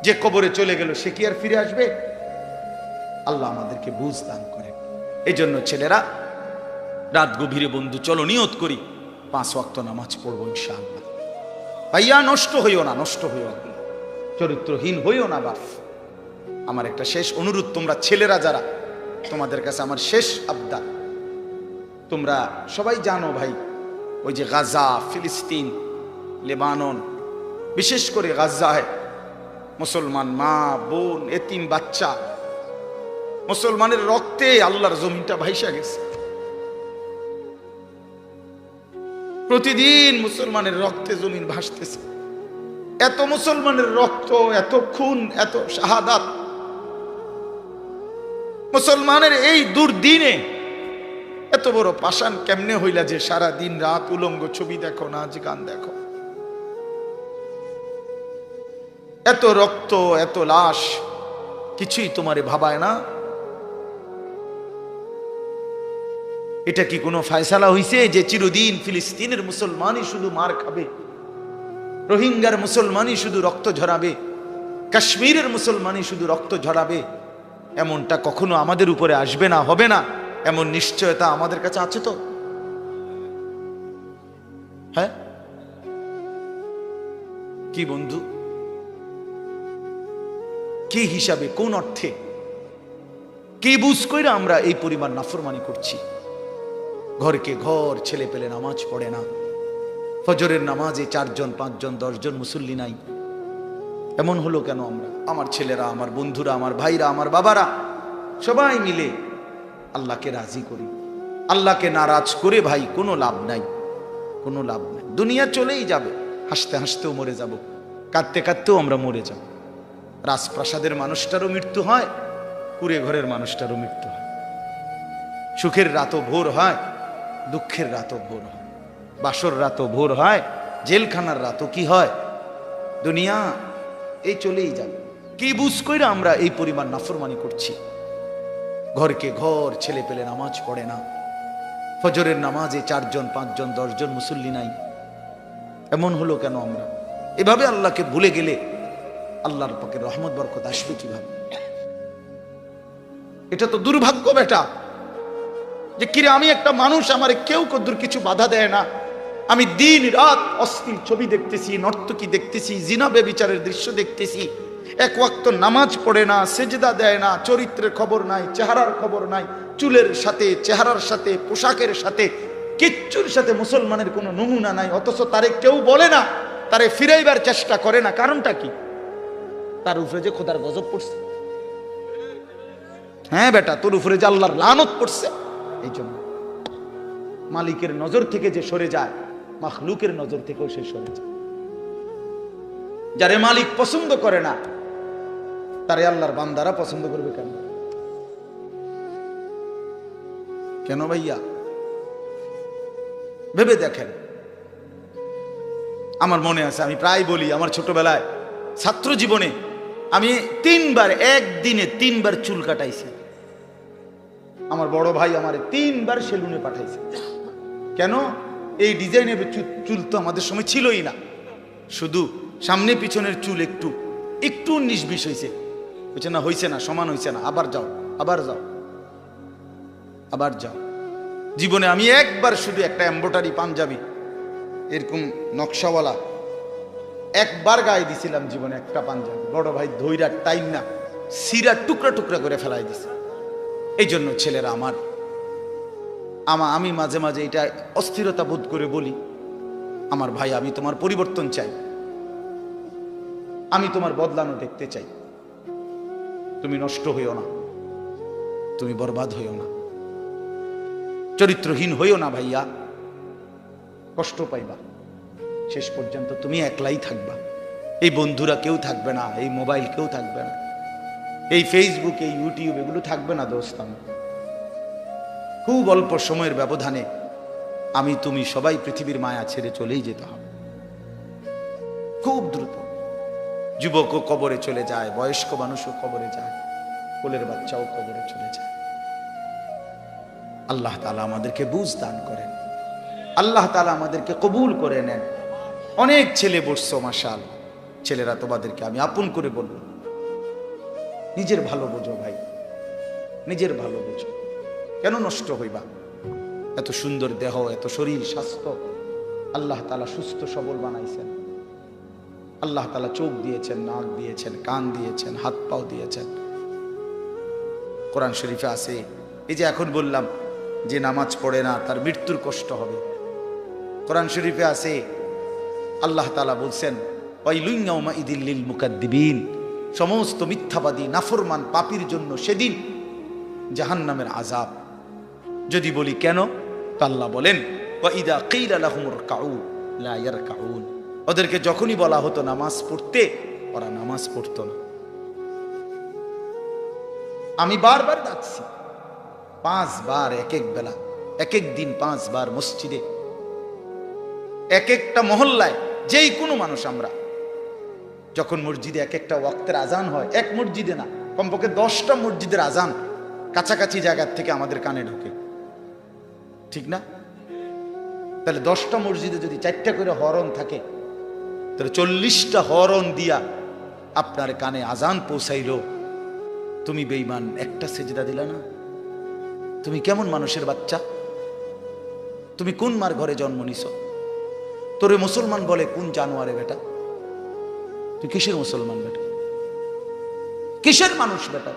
যে কবরে চলে গেল সে কি আর ফিরে আসবে? আল্লাহ আমাদেরকে বুঝ দান করেন। এই জন্য ছেলেরা, রাত গভীরে বন্ধু চলো নিয়ত করি 5 ওয়াক্ত নামাজ পড়বো ইনশাআল্লাহ। ভাইয়া নষ্ট হইও না, নষ্ট হইও না, চরিত্রহীন হইও না। বাপ আমার একটা শেষ অনুরোধ, তোমরা ছেলেরা যারা, তোমাদের কাছে আমার শেষ আবদার, তোমরা সবাই জানো ভাই, ওই যে গাজা, ফিলিস্তিন, লেবানন, বিশেষ করে গাজায় মুসলমান মা বোন এতিম বাচ্চা, মুসলমানের রক্তে আল্লাহর জমিনটা ভাইসা গেছে। প্রতিদিন মুসলমানের রক্তে জমিন ভাসতেছে। এত মুসলমানের রক্ত, এত খুন, এত শাহাদাত, মুসলমানের এই দুর্দিনে এত বড় পাষাণ কেমনে হইলা যে সারা দিন রাত উলঙ্গ ছবি দেখো, নাচ গান দেখো? এত রক্ত, এত লাশ, কিছুই তোমারে ভাবায় না? এটা কি কোনো ফয়সালা হইছে যে চিরদিন ফিলিস্তিনের মুসলমানই শুধু মার খাবে, রোহিঙ্গার মুসলমানই শুধু রক্ত ঝরাবে, কাশ্মীরের মুসলমানই শুধু রক্ত ঝরাবে? এমনটা কখনো আমাদের উপরে আসবে না, হবে না, এমন নিশ্চয়তা আমাদের কাছে আছে তো? হ্যাঁ কি বন্ধু, কি হিসাবে, কোন অর্থে, কি বুঝ কইরা আমরা এই পরিমাণ নাফরমানি করছি? ঘরকে ঘর ছেলে পেলে নামাজ পড়ে না, ফজরের নামাজে 4 জন 5 জন 10 জন মুসল্লি নাই। এমন হলো কেন? আমরা, আমার ছেলেরা, আমার বন্ধুরা, আমার ভাইরা, আমার বাবারা সবাই মিলে আল্লাহকে রাজি করি। আল্লাহকে নারাজ করে ভাই কোনো লাভ নাই, কোনো লাভ নাই। দুনিয়া চলেই যাবে, হাসতে হাসতেও মরে যাব, কাঁদতে কাঁদতেও আমরা মরে যাব। রাজপ্রাসাদের মানুষটারও মৃত্যু হয়, কুড়ে ঘরের মানুষটারও মৃত্যু হয়। সুখের রাতও ভোর হয়, দুঃখের রাতও ভোর হয়, বাসর রাতও ভোর হয়, জেলখানার রাতও কি হয়? দুনিয়া এই চলেই যাবে। কি বুঝ কইরা আমরা এই পরিমাণ নাফরমানি করছি? ঘরকে ঘর ছেলে পেলে নামাজ পড়ে না, ফজরের নামাজে 4 জন 5 জন 10 জন মুসল্লি নাই। এমন হলো কেন? আমরা এভাবে আল্লাহকে ভুলে গেলে আল্লাহর পাকের রহমত বরকত আসবে কিভাবে? এটা তো দুর্ভাগ্য বেটা, যে কিরে আমি একটা মানুষ, আমারে কেউ কদ্দুর কিছু বাধা দেয় না, আমি দিন রাত অশ্লীল ছবি দেখতেছি, নর্তকী দেখতেছি, জিনা বেবিচারের দৃশ্য দেখতেছি, 1 ওয়াক্ত নামাজ পড়ে না, সেজদা দেয় না, চরিত্রের খবর নাই, চেহারার খবর নাই, চুলের সাথে, চেহারার সাথে, পোশাকের সাথে, কিচ্ছুর সাথে মুসলমানের কোনো নমুনা নাই। অথচ তারে কেউ বলে না, তারে ফিরাইবার চেষ্টা করে না। কারণটা কি? তার উপরে যে খোদার গজব পড়ছে। হ্যাঁ বেটা, তোর উপরে যে আল্লাহর লানত পড়ছে। এই জন্য মালিকের নজর থেকে যে সরে যায়, মাখলুকের নজর থেকেও সে সরে যায়। যারে মালিক পছন্দ করে না, তারে আল্লাহর বান্দারা পছন্দ করবে কেন? কেন ভাইয়া? ভেবে দেখেন। আমার মনে আছে, আমি প্রায় বলি, আমার ছোটবেলায় ছাত্র জীবনে আমি 3 বার, একদিনে 3 বার চুল কাটাইছি। আমার বড় ভাই আমারে 3 বার সেলুনে পাঠাইছে। কেন? এই ডিজাইনের চুল তো আমাদের সময় ছিলই না, শুধু সামনে পিছনের চুল একটু একটু 19-20 হয়েছে। হয়েছে না? হয়েছে না, সমান হয়েছে না, আবার যাও, আবার যাও, আবার যাও। জীবনে আমি একবার শুধু একটা এমব্রয়ডারি পাঞ্জাবি এরকম নকশাওয়ালা একবার গায়ে দিছিলাম জীবনে, একটা পাঞ্জাবি। বড় ভাই ধৈরা টাইম না সিরা টুকরা টুকরা করে ফেলাই দিছে। এই জন্য ছেলেরা আমার, আমি মাঝে মাঝে এটা অস্থিরতা বোধ করে বলি, আমার ভাই, আমি তোমার পরিবর্তন চাই, আমি তোমার বদলানো দেখতে চাই। তুমি নষ্ট হইও না, তুমি বরবাদ হইও না, চরিত্রহীন হইও না ভাইয়া, কষ্ট পাইবা। শেষ পর্যন্ত তুমি একলাই থাকবা, এই বন্ধুরা কেউ থাকবে না, এই মোবাইল কেউ থাকবে না, এই ফেসবুক, এই ইউটিউব এগুলো থাকবে না দোস্ত। খুব অল্প সময়ের ব্যবধানে আমি তুমি সবাই পৃথিবীর মায়া ছেড়ে চলেই যেতে হবে, খুব দ্রুত। যুবকও কবরে চলে যায়, বয়স্ক মানুষও কবরে যায়, কোলের বাচ্চাও কবরে চলে যায়। আল্লাহ তাআলা আমাদেরকে বুঝ দান করেন, আল্লাহ তাআলা আমাদেরকে কবুল করে নেন। অনেক ছেলে বসছো, মাশাআল্লাহ। ছেলেরা তোমাদেরকে আমি আপন করে বলবো, নিজের ভালো বোঝো ভাই, নিজের ভালো বোঝো। কেন নষ্ট হইবা? এত সুন্দর দেহ, এত শরীর স্বাস্থ্য আল্লাহ তাআলা সুস্থ সবল বানাইছেন। আল্লাহ তাআলা চোখ দিয়েছেন, নাক দিয়েছেন, কান দিয়েছেন, হাত পাও দিয়েছেন। কোরআন শরীফে আছে, এই যে এখন বললাম যে নামাজ পড়ে না তার মৃত্যুর কষ্ট হবে। কোরআন শরীফে আছে আল্লাহ তাআলা বলছেন ওয়াইলুন ইয়াউমাইযিল লিল মুকাদ্দিবিন, সমস্ত মিথ্যাবাদী নাফরমান পাপীর জন্য সেদিন জাহান্নামের আযাব। যদি বলি কেন, তো আল্লাহ বলেন ওয়াইদা কিলা লাহুম ইরকাউ লা ইয়ারকাউন, ওদেরকে যখনই বলা হতো নামাজ পড়তে, ওরা নামাজ পড়তো না। আমি বারবার ডাকছি, 5 বার এক এক বেলা, এক এক দিন 5 বার মসজিদে, এক একটা মহল্লায় যেই কোনো মানুষ আমরা যখন মসজিদে এক একটা ওয়াক্তের আজান হয়, এক মসজিদে না, কমপক্ষে 10টা মসজিদের আজান কাছাকাছি জায়গার থেকে আমাদের কানে ঢোকে, ঠিক না? তাহলে 10টা মসজিদে যদি 4টা করে হরন থাকে, তাহলে 40টা হরন দিয়া আপনার কানে আজান পৌঁছাইলো। তুমি বেঈমান, একটা সেজদা দিলা না। তুমি কেমন মানুষের বাচ্চা? তুমি কোন মার ঘরে জন্ম নিছ? তোরে মুসলমান বলে কোন জানোয়ারে বেটা? তুই কিসের মুসলমান বেটা? কিসের মানুষ বেটা?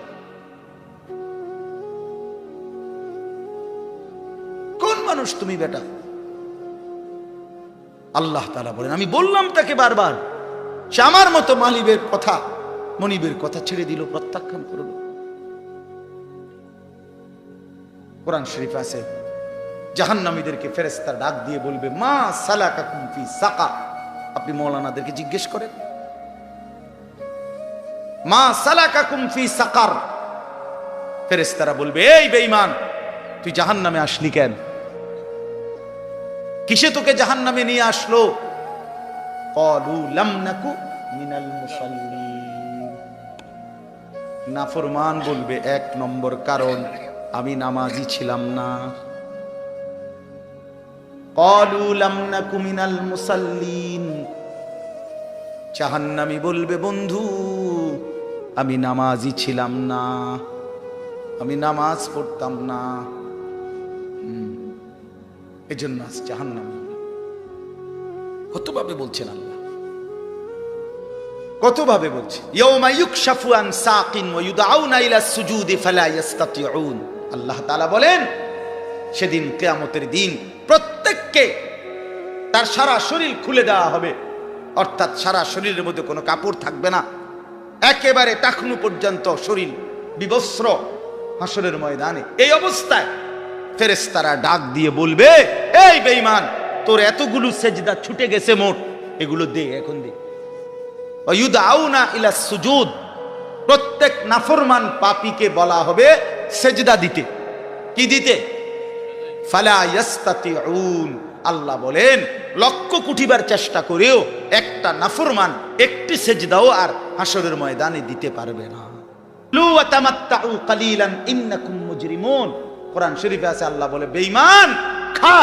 কোন মানুষ তুমি বেটা? আল্লাহ তাআলা বলেন, আমি বললাম তাকে বারবার, সে আমার মতো মালিবের কথা, মনিবের কথা ছেড়ে দিল, প্রত্যাখ্যান করল। কোরআন শরীফে আছে জাহান্নামীদেরকে ফেরেশতারা ডাক দিয়ে বলবে মা সালাকাকুম ফি সাকার। আপনি মাওলানাদেরকে জিজ্ঞেস করেন মা সালাকাকুম ফি সাকার। ফেরেশতারা বলবে এই বেঈমান, তুই জাহান্নামে আসলি কেন? কিসে তোকে জাহান্নামে নিয়ে আসলো? ক্বালু লাম নাকু মিনাল মুসাল্লিন। নাফরমান বলবে 1 নম্বর কারণ আমি নামাজি ছিলাম না। ক্বালু লাম নাকু মিনাল মুসাল্লিন। জাহান্নামী বলবে বন্ধু আমি নামাজি ছিলাম না, আমি নামাজ পড়তাম না, এজন্য আজ জাহান্নামী। কতভাবে বলছেন আল্লাহ, কতভাবে বলছে ইয়াউমা ইউকশাফু আন সাকিন ওয়া ইউদআউনা ইলা সুজুদি ফালা ইস্তাতিউন। আল্লাহ তাআলা বলেন সেদিন কিয়ামতের দিন প্রত্যেককে তার সারা শরীর খুলে দেওয়া হবে, অর্থাৎ সারা শরীরের মধ্যে কোনো কাপড় থাকবে না, একেবারে টাকনু পর্যন্ত শরীর বিবস্ত্র হাসরের ময়দানে। এই অবস্থায় ফেরেশতারা ডাক দিয়ে বলবে এই বেঈমান, তোর এতগুলো সেজদা ছুটে গেছে মোট, এগুলো দে, এখন দে। ওয়ায়ুদআউনা ইলা সুজুদ। প্রত্যেক নাফরমান পাপীকে বলা হবে সেজদা দিতে। কি দিতে? ফালা ইস্তাতিউন। আল্লাহ বলেন লক্ষ কোটিবার চেষ্টা করেও একটা নাফরমান একটি সেজদাও আর হাসরের ময়দানে দিতে পারবে না। লু ওয়া তামাত্তাউ কালিলান ইন্নাকুম মুজরিমুন। কোরআন শরীফে আছে আল্লাহ বলে বেঈমান খা,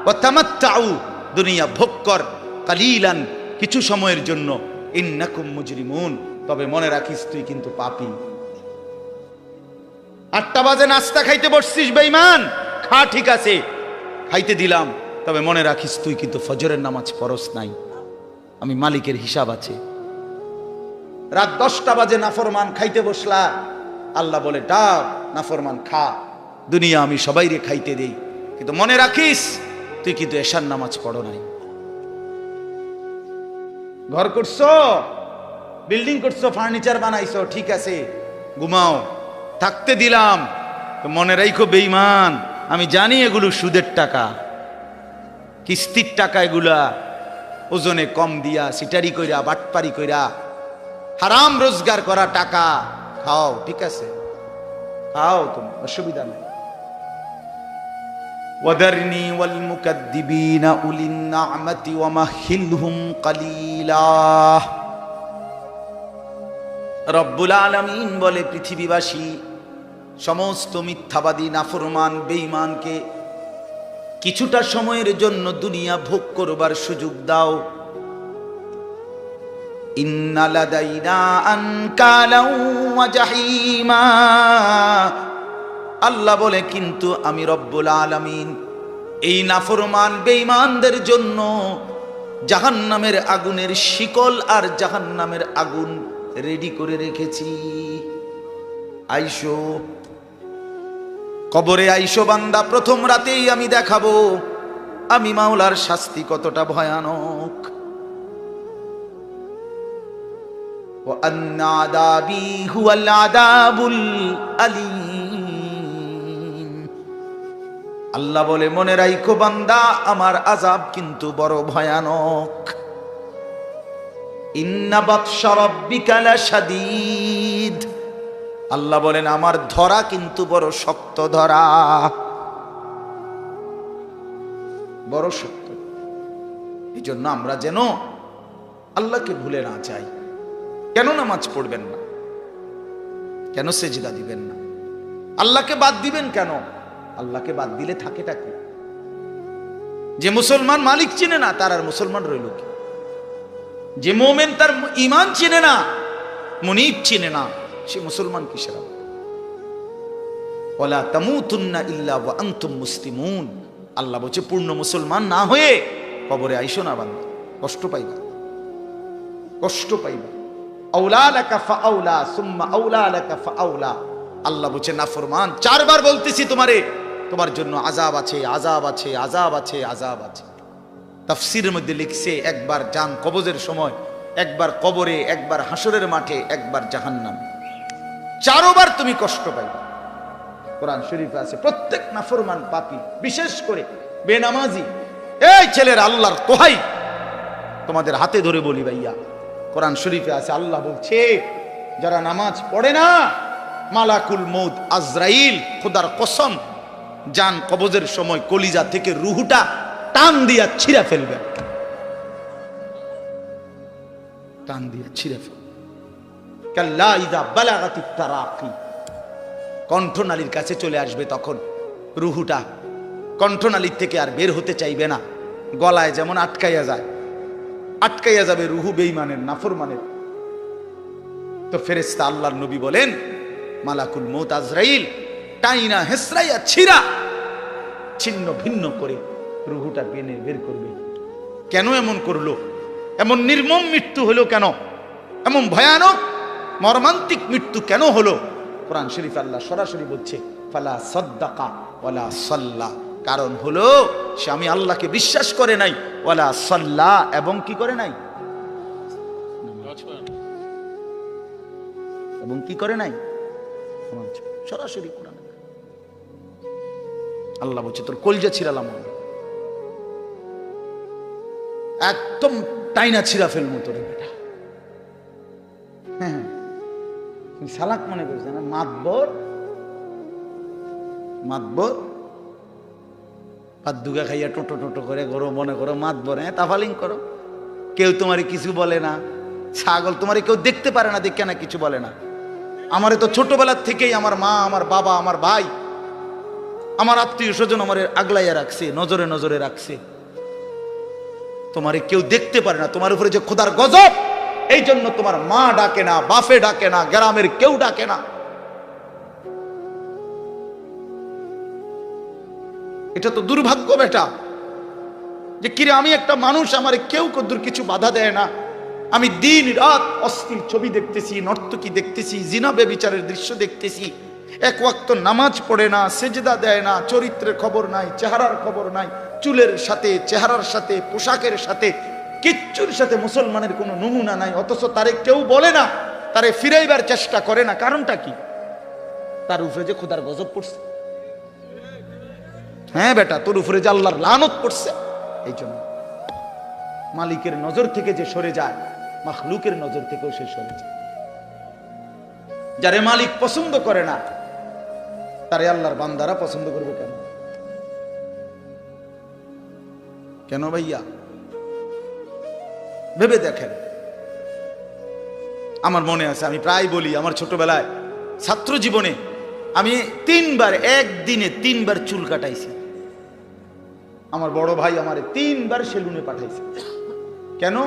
ওয়া তামাত্তাউ দুনিয়া ভোগ কর, কালিলান কিছু সময়ের জন্য, ইন্নাকুম মুজরিমুন তবে মনে রাখিস তুই কিন্তু পাপী। 8টা বাজে নাস্তা খাইতে বসছিস বেঈমান, খা, ঠিক আছে খাইতে দিলাম, তবে মনে রাখিস তুই কিন্তু ফজরের নামাজ পড়স নাই, আমি মালিকের হিসাব আছে। রাত 10টা বাজে নাফরমান খাইতে বসলা, আল্লাহ বলে ডাক নাফরমান খা, দুনিয়া আমি সবাইরে খাইতে দেই, কিন্তু মনে রাখিস তুই কিন্তু এশার নামাজ পড়ো নাই। ঘর করছো, বিল্ডিং করছো, ফার্নিচার বানাইছো, ঠিক আছে ঘুমাও, থাকতে দিলাম, মনে রাখো বেঈমান আমি জানি এগুলো সুদের টাকা, কিস্তির টাকা, এগুলা ওজনে কম দিয়া সিটারি কইরা বাটপারি কইরা হারাম রোজগার করা টাকা, খাও, ঠিক আছে খাও, তুমি অসুবিধা নেই। ওয়াদারনি ওয়াল মুকাদ্দিবিনা উলিন নি'মাতি ওয়া মাহিলহুম কালিলা। রব্বুল আলামিন বলে পৃথিবীবাসী সমস্ত মিথ্যাবাদী নাফরমান বেঈমানকে কিছুটা সময়ের জন্য দুনিয়া ভোগ করবার সুযোগ দাও। ইন্না লাদাইনা আনকালাও ওয়া জাহিমা। আল্লাহ বলে কিন্তু আমি রব্বুল আলামিন এই নাফরমান বেঈমানদের জন্য জাহান্নামের আগুনের শিকল আর জাহান্নামের আগুন রেডি করে রেখেছি। আইসো কবরে, আইসো বান্দা, প্রথম রাতেই আমি দেখাবো আমি মাওলার শাস্তি কতটা ভয়ানক। ওয়া আন্না আযাবি হুয়াল আযাবুল আলীম। আল্লাহ বলে মনে রাখো বান্দা, আমার আযাব কিন্তু বড় ভয়ানক। ইন্না বাতশা রাব্বিকা লাশাদীদ। আল্লাহ বলেন আমার ধরা কিন্তু বড় শক্ত ধরা, বড় শক্ত। এই জন্য আমরা যেন আল্লাহকে ভুলে না যাই। কেন নামাজ পড়বেন না? কেন সেজদা দিবেন না? আল্লাহকে বাদ দিবেন কেন? আল্লাহকে বাদ দিলে থাকেটা কি? যে মুসলমান মালিক চিনে না তার আর মুসলমান রইল কি? যে মোমেন তার ঈমান চিনে না, মুনিব চিনে না, সে মুসলমান কিসের? ওয়ালা তামুতুন্না ইল্লা ওয়া আনতুম মুসলিমুন। আল্লাহ বলছে পূর্ণ মুসলমান না হয়ে কবরে আইসো না বান্দা, কষ্ট পাইবা, কষ্ট পাইবা। আউলা লাকা ফাআউলা সুম্মা আউলা লাকা ফাআউলা। আল্লাহ বলছে নাফরমান, চারবার বলতেছি তোমারে, তোমার জন্য আযাব আছে, আযাব আছে, আযাব আছে, আযাব আছে। তাফসীরের মধ্যে লিখছে একবার জান কবজের সময়, একবার কবরে, একবার হাসরের মাঠে, একবার জাহান্নামে, চারবার তুমি কষ্ট পাইবা। কোরআন শরীফে আছে প্রত্যেক নাফরমান পাপী, বিশেষ করে বেনামাজি, এই ছেলের আল্লাহর তোহাই তোমাদের হাতে ধরে বলি ভাইয়া, কোরআন শরীফে আছে আল্লাহ বলছে যারা নামাজ পড়ে না, মালাকুল মউত আজরাইল খোদার কসম জান কবজের সময় কলিজা থেকে রুহুটা টান দিয়া ছিঁড়ে ফেলবে, টান দিয়া ছিঁড়ে ফেলবে। কাল্লা ইযা বালাগাতিত তারাকি, কণ্ঠনালীর কাছে চলে আসবে, তখন রুহুটা কণ্ঠনালীর থেকে আর বের হতে চাইবে না, গলায় যেমন আটকাইয়া যায়, আটকাইয়া যাবে রুহু বেঈমানের, নাফরমানের। তো ফেরেশতা আল্লাহর নবী বলেন মালাকুল মউত আজরাইল টাইনা হেসরাইয়া ছিঁড়া ছিন্ন ভিন্ন করে রুহুটা বেনে বের করবে। কেন এমন করলো? এমন নির্মম মৃত্যু হলো কেন? এমন ভয়ানক মর্মান্তিক মৃত্যু কেন হলো? কোরআন শরীফ আল্লাহ সরাসরি বলছে ফালা সাদ্দাকা ওয়ালা সাল্লা। কারণ হলো সে আমি আল্লাহকে বিশ্বাস করে নাই, ওয়ালা সাল্লা, এবং কি করে নাই? এবং কি করে নাই? সরাসরি কোরআন আল্লাহ বলছে তোর কলজা ছিড়ালাম, একদম টাইনা ছিঁড়া ফেলবো তোরে বেটা। হ্যাঁ, সালাক মনে করছে না, মাতবর, মাতবর পাত দুগা খাইয়া টোটো টোটো করে করো, মনে করো মাতবর, হ্যাঁ তাফালিং করো, কেউ তোমারে কিছু বলে না। ছাগল তোমারে কেউ দেখতে পারে না, দেখে না কিছু বলে না। আমারে তো ছোটবেলার থেকেই আমার মা, আমার বাবা, আমার ভাই, আমার আত্মীয় স্বজন আমারে আগলাইয়া রাখছে, নজরে নজরে রাখছে। তোমারে কেউ দেখতে পারে না, তোমার উপরে যে খোদার গজব, এই জন্য তোমার মা ডাকে না, বাপে ডাকে না, গ্রামের কেউ ডাকে না। এটা তো দুর্ভাগ্য বেটা, যে কিরে আমি একটা মানুষ, আমারে কেউ কদ্দুর কিছু বাধা দেয় না। আমি দিন রাত অশ্লীল ছবি দেখতেছি, নর্তকী দেখতেছি, জিনা ব্যভিচারের দৃশ্য দেখতেছি, এক ওয়াক্ত নামাজ পড়ে না, সেজদা দেয় না, চরিত্রের খবর নাই, চেহারার খবর নাই, চুলের সাথে, চেহারার সাথে, পোশাকের সাথে, কিচ্ছুর সাথে মুসলমানের কোনো নমুনা নাই। অথচ তারে কেউ বলে না, তারে ফিরাইবার চেষ্টা করে না। কারণটা কি? তার উপরে যে খোদার গজব পড়ছে। হ্যাঁ বেটা, তোর উপরে যে আল্লাহর লানত পড়ছে। এই জন্য মালিকের নজর থেকে যে সরে যায়, মাখলুকের নজর থেকেও সে সরে যায়। যারে মালিক পছন্দ করে না, তারে আল্লাহর বান্দারা পছন্দ করবে কেন? কেন ভাইয়া? ভেবে দেখেন। আমার মনে আছে, আমি প্রায় বলি, আমার ছোটবেলায় ছাত্র জীবনে আমি একদিনে তিনবার চুল কাটাইছি। আমার বড় ভাই আমারে 3 বার সেলুনে পাঠাইছে। কেন?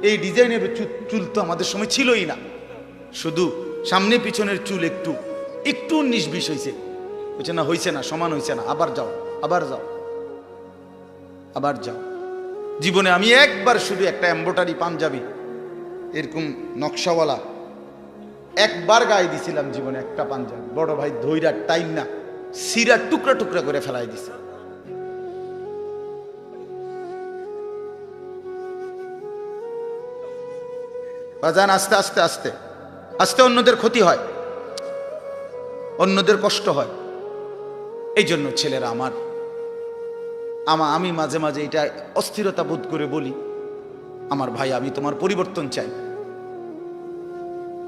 এই ডিজাইনের চুল তো আমাদের সময় ছিলই না, শুধু সামনে পিছনের চুল একটু একটু 19-20 হয়েছে, হয়েছে না, হয়েছে না, সমান হয়েছে না, আবার যাও, আবার যাও, আবার যাও। জীবনে আমি একবার শুধু একটা এমব্রয়ডারি পাঞ্জাবি এরকম নকশাওয়ালা একবার গায়ে দিছিলাম জীবনে, একটা পাঞ্জাবি। বড় ভাই ধৈরা টাইম না সিরা টুকরা টুকরা করে ফেলাই দিছে। বাজান আস্তে আস্তে আস্তে আস্তে অন্যদের ক্ষতি হয়, অন্যদের কষ্ট হয়। এই জন্য ছেলেরা আমি মাঝে মাঝে এটা অস্থিরতা বোধ করে বলি, আমার ভাই আমি তোমার পরিবর্তন চাই,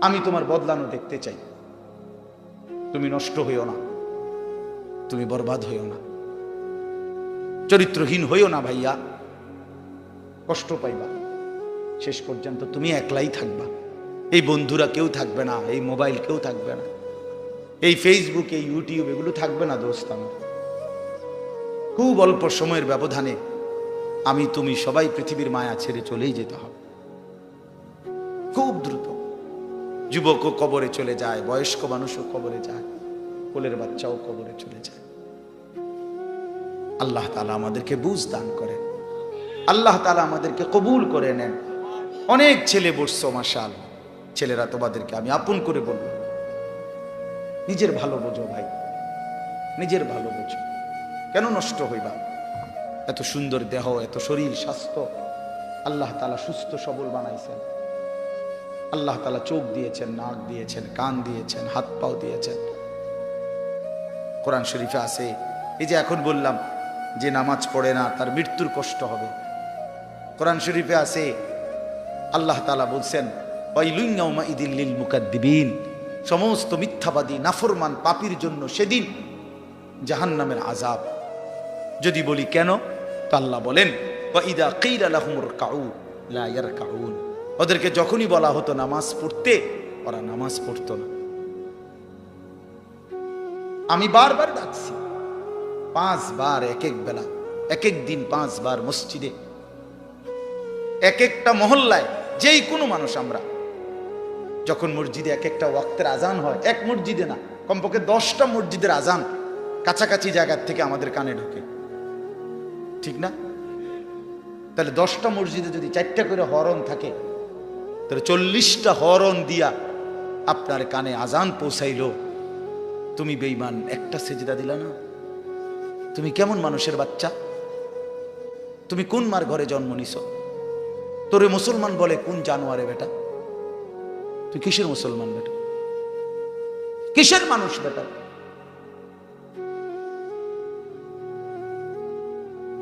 আমি তোমার বদলানো দেখতে চাই। তুমি নষ্ট হইও না, তুমি বরবাদ হইও না, চরিত্রহীন হইও না ভাইয়া, কষ্ট পাইবা, শেষ পর্যন্ত তুমি একলাই থাকবা। এই বন্ধুরা কেউ থাকবে না, এই মোবাইল কেউ থাকবে না, এই ফেসবুক এই ইউটিউব এগুলো থাকবে না দোস্ত। আমার খুব অল্প সময়ের ব্যবধানে আমি তুমি সবাই পৃথিবীর মায়া ছেড়ে চলেই যেতে হবে, খুব দ্রুত। যুবকও কবরে চলে যায়, বয়স্ক মানুষও কবরে যায়, কোলের বাচ্চাও কবরে চলে যায়। আল্লাহ তাআলা আমাদেরকে বুঝ দান করেন, আল্লাহ তাআলা আমাদেরকে কবুল করে নেন। অনেক ছেলে বসছো মাশাআল্লাহ, ছেলেরা তোমাদেরকে আমি আপন করে বলবো, নিজের ভালো বোঝো ভাই, নিজের ভালো বোঝো। কেন নষ্ট হইবা? এত সুন্দর দেহ, এত শরীর স্বাস্থ্য আল্লাহ তাআলা সুস্থ সবল বানাইছেন। আল্লাহ তাআলা চোখ দিয়েছেন, নাক দিয়েছেন, কান দিয়েছেন, হাত পাও দিয়েছেন। কোরআন শরীফে আছে, এই যে এখন বললাম যে নামাজ পড়ে না তার মৃত্যুর কষ্ট হবে। কোরআন শরীফে আছে আল্লাহ তাআলা বলছেন ওয়াইলুন ইয়াউমাইযিল লিল মুকাদ্দিবিন, সমস্ত মিথ্যাবাদী নাফরমান পাপীর জন্য সেদিন জাহান্নামের আযাব। যদি বলি কেন, তো আল্লাহ বলেন ওয়াইদা কিলা লাহুমুর কাউ লা ইয়ারকাউন, ওদেরকে যখনই বলা হতো নামাজ পড়তে, ওরা নামাজ পড়তো না। আমি বারবার ডাকছি, 5 বার এক এক বেলা, এক এক দিন 5 বার মসজিদে, এক একটা মহল্লায় যেই কোনো মানুষ আমরা যখন মসজিদে এক একটা ওয়াক্তের আজান হয়, এক মসজিদে না কমপক্ষে 10টা মসজিদের আজান কাছাকাছি জায়গার থেকে আমাদের কানে ঢোকে, ঠিক না? তাহলে 10টা মসজিদে যদি 4টা করে হরন থাকে, তাহলে 40টা হরন দিয়া আপনার কানে আজান পৌঁছাইলো। তুমি বেঈমান, একটা সেজদা দিলা না। তুমি কেমন মানুষের বাচ্চা? তুমি কোন মার ঘরে জন্ম নিছো? তোরে মুসলমান বলে কোন জানোয়ারে বেটা? তুই কিসের মুসলমান বেটা? কিসের মানুষ বেটা?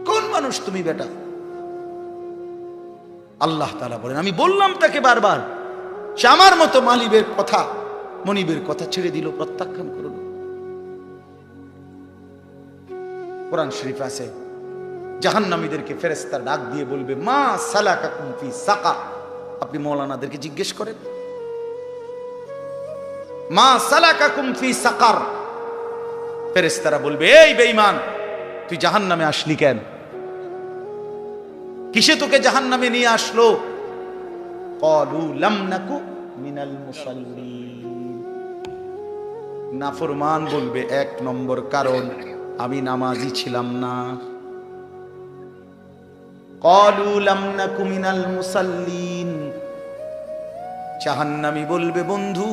কোন মানুষ তুমি বেটা? আল্লাহ তাআলা বলেন, আমি বললাম তাকে বারবার, সে আমার মতো মালিবের কথা মনিবের কথা ছেড়ে দিল, প্রত্যাখ্যান করল। কোরআন শরীফ আছে জাহান্নামীদেরকে ফেরেশতা ডাক দিয়ে বলবে মা সালাকাকুম ফি সাকার। আপনি মাওলানাদেরকে জিজ্ঞেস করেন মা সালাকাকুম ফি সাকার, ফেরেশতারা বলবে এই বেঈমান তুই জাহান্নামে আসলি কেন? কিসে তোকে জাহান্নামে নিয়ে আসলো? ক্বালু লাম নাকু মিনাল মুসাল্লিন। নাফরমান বলবে 1 নম্বর কারণ আমি নামাজি ছিলাম না। ক্বালু লাম নাকু মিনাল মুসাল্লিন। জাহান্নামী বলবে বন্ধু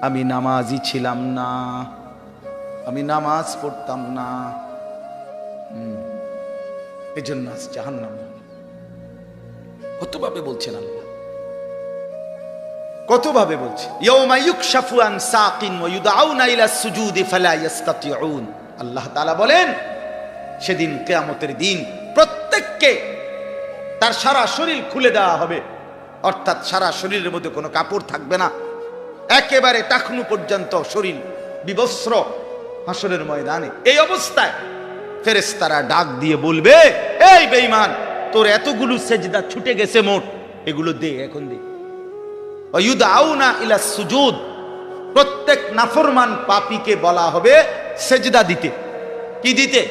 আমি নামাজি ছিলাম না, আমি নামাজ পড়তাম না, এজন্য আজ জাহান্নামে। কতভাবে বলছেন আল্লাহ, কতভাবে বলছে ইয়াউমা ইউকশাফু আন সাকিন ওয়া ইউদআউনা ইলা সুজুদি ফালা ইস্তাতিউন। আল্লাহ তাআলা বলেন সেদিন কিয়ামতের দিন প্রত্যেককে তার সারা শরীর খুলে দেওয়া হবে, অর্থাৎ সারা শরীরের মধ্যে কোনো কাপড় থাকবে না, একেবারে টাকনু পর্যন্ত শরীর বিবস্ত্র হাসরের ময়দানে। এই অবস্থায় ফেরেশতারা ডাক দিয়ে বলবে এই বেঈমান তোর এতগুলো সেজদা ছুটে গেছে মোট, এগুলো দে, এখন দে। ওয়ায়ুদআউনা ইলা সুজুদ, প্রত্যেক নাফরমান পাপীকে বলা হবে সেজদা দিতে। কি দিতে?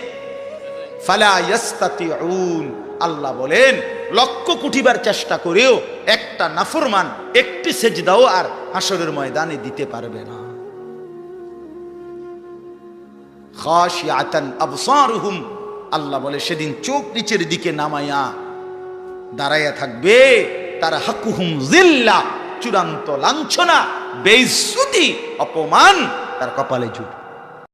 ফালা ইস্তাতিউন, আল্লাহ বলেন লক্ষ কোটিবার চেষ্টা করেও একটা নাফরমান একটি সেজদাও আর হাসরের ময়দানে দিতে পারবে না। খাশিয়াতান আবসারুহুম, আল্লাহ বলে সেদিন চোখ নিচের দিকে নামাইয়া দাঁড়াইয়া থাকবে। তারা হাকুহুম জিল্লা, চূড়ান্ত লাঞ্ছনা, বেইজ্জতি, অপমান তার কপালে জুটবে।